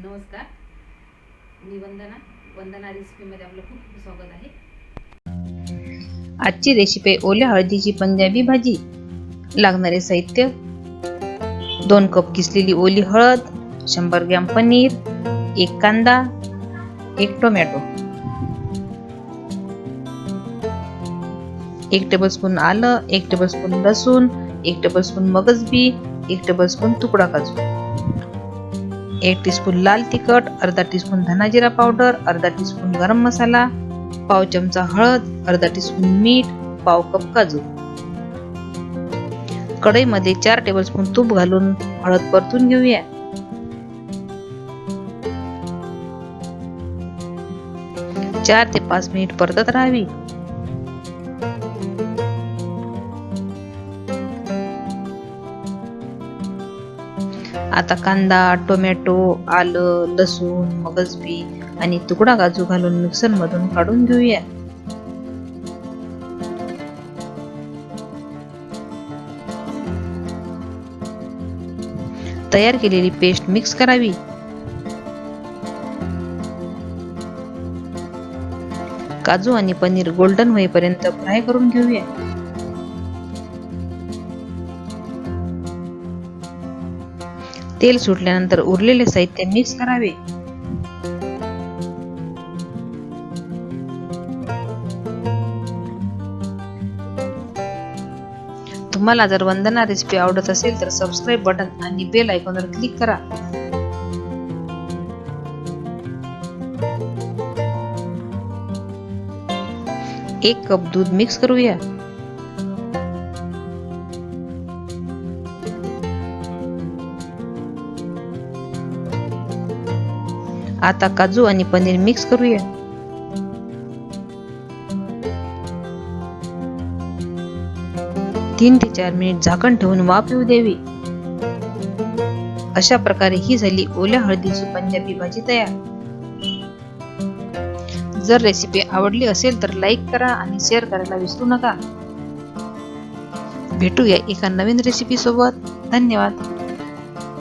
नमस्कार, मी वंदना रेसिपीमध्ये आपलं खूप खूप स्वागत आहे. आजची रेसिपी ओल्या हळदीची पंजाबी भाजी. लागणारे साहित्य: 2 कप किसलेली ओली हळद, 100 ग्रॅम पनीर, 1 कांदा, 1 टोमॅटो, 1 टेबलस्पून आलं, 1 टेबलस्पून लसूण, 1 टेबलस्पून मगजबी, 1 टेबलस्पून तुकडा काजू, 1 टीस्पून लाल तिखट, अर्धा टीस्पून धना जिरा पावडर, अर्धा टीस्पून गरम मसाला, पाव चमचा हळद, अर्धा टीस्पून मीठ, पाव कप काजू. कढईमध्ये 4 टेबलस्पून तूप घालून हळद परतून घेऊया. चार ते 5 मिनिट परतत राहावी. आता कांदा, टोमॅटो, आलं, लसूण, मगजबी आणि तुकडा काजू घालून मिक्सर मधून काढून घेऊया. तयार केलेली पेस्ट मिक्स करावी. काजू आणि पनीर गोल्डन होईपर्यंत फ्राय करून घेऊया. तेल सुटल्यानंतर उरलेले साहित्य मिक्स करावे. तुम्हाला जर वंदना रेसिपी आवडत असेल तर सबस्क्राईब बटन आणि बेल आयकॉनवर क्लिक करा. एक कप दूध मिक्स करूया. आता काजू आणि पनीर मिक्स करूया. तीन ते 4 मिनिट झाकण ठेवून वाफ येऊ द्यावी. अशा प्रकारे ही झाली ओल्या हळदीची पंजाबी भाजी तयार. जर रेसिपी आवडली असेल तर लाईक करा आणि शेअर करायला विसरू नका. भेटूया एका नवीन रेसिपी सोबत. धन्यवाद.